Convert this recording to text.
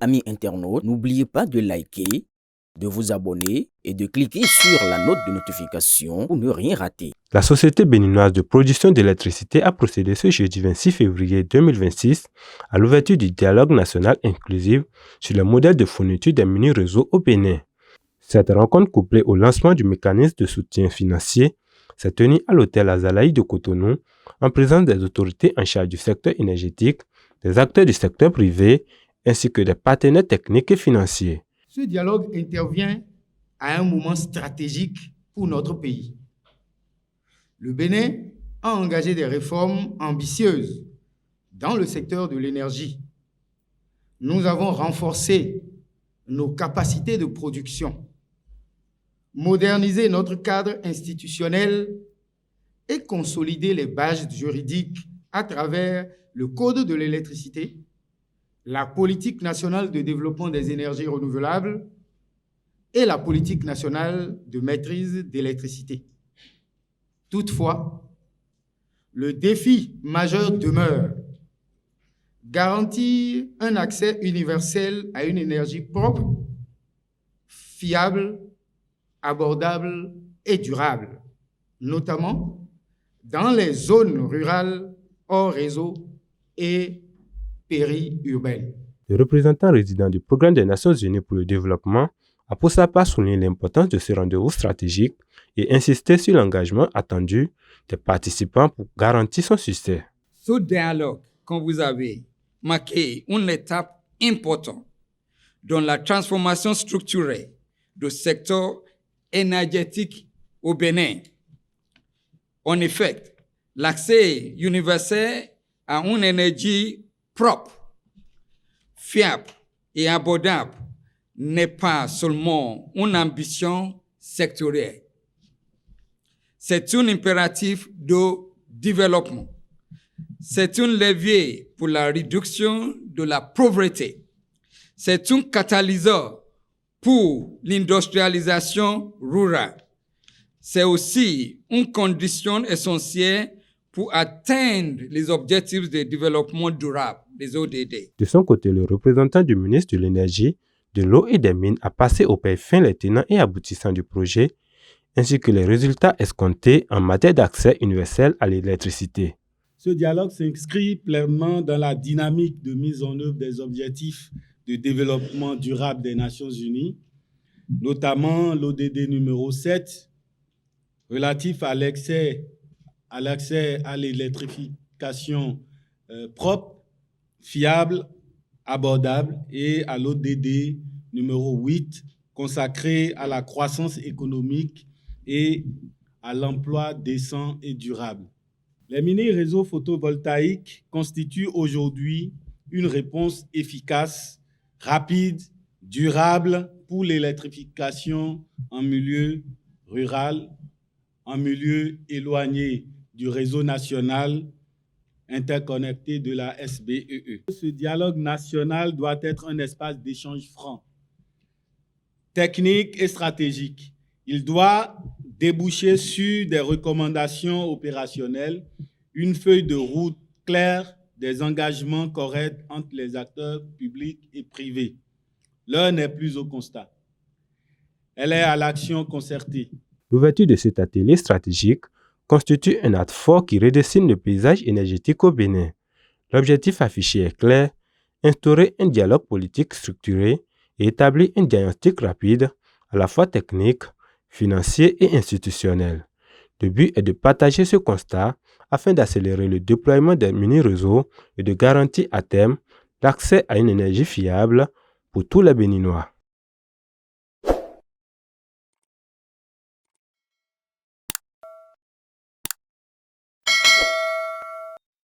Amis internautes, n'oubliez pas de liker, de vous abonner et de cliquer sur la note de notification pour ne rien rater. La Société béninoise de production d'électricité a procédé ce jeudi 26 février 2026 à l'ouverture du dialogue national inclusif sur le modèle de fourniture des mini-réseaux au Bénin. Cette rencontre couplée au lancement du mécanisme de soutien financier s'est tenue à l'hôtel Azalaï de Cotonou en présence des autorités en charge du secteur énergétique, des acteurs du secteur privé ainsi que des partenaires techniques et financiers. Ce dialogue intervient à un moment stratégique pour notre pays. Le Bénin a engagé des réformes ambitieuses dans le secteur de l'énergie. Nous avons renforcé nos capacités de production, modernisé notre cadre institutionnel et consolidé les bases juridiques à travers le Code de l'électricité, la politique nationale de développement des énergies renouvelables et la politique nationale de maîtrise d'électricité. Toutefois, le défi majeur demeure: garantir un accès universel à une énergie propre, fiable, abordable et durable, notamment dans les zones rurales hors réseau et périurbaines. Le représentant résident du Programme des Nations Unies pour le développement a pour sa part souligné l'importance de ce rendez-vous stratégique et insisté sur l'engagement attendu des participants pour garantir son succès. Ce dialogue que vous avez marqué une étape importante dans la transformation structurelle du secteur énergétique au Bénin. En effet, l'accès universel à une énergie propre, fiable et abordable n'est pas seulement une ambition sectorielle. C'est un impératif de développement. C'est un levier pour la réduction de la pauvreté. C'est un catalyseur pour l'industrialisation rurale. C'est aussi une condition essentielle pour atteindre les objectifs de développement durable, les ODD. De son côté, le représentant du ministre de l'Énergie, de l'Eau et des Mines a passé au peigne fin les tenants et aboutissants du projet, ainsi que les résultats escomptés en matière d'accès universel à l'électricité. Ce dialogue s'inscrit pleinement dans la dynamique de mise en œuvre des objectifs de développement durable des Nations Unies, notamment l'ODD numéro 7, relatif à l'accès à l'électrification propre, fiable, abordable, et à l'ODD numéro 8, consacré à la croissance économique et à l'emploi décent et durable. Les mini-réseaux photovoltaïques constituent aujourd'hui une réponse efficace, rapide, durable pour l'électrification en milieu rural, en milieu éloigné du réseau national interconnecté de la SBEE. Ce dialogue national doit être un espace d'échange franc, technique et stratégique. Il doit déboucher sur des recommandations opérationnelles, une feuille de route claire, des engagements corrects entre les acteurs publics et privés. L'heure n'est plus au constat. Elle est à l'action concertée. L'ouverture de cet atelier stratégique constitue un acte fort qui redessine le paysage énergétique au Bénin. L'objectif affiché est clair: instaurer un dialogue politique structuré et établir un diagnostic rapide, à la fois technique, financier et institutionnel. Le but est de partager ce constat afin d'accélérer le déploiement des mini-réseaux et de garantir à terme l'accès à une énergie fiable pour tous les Béninois.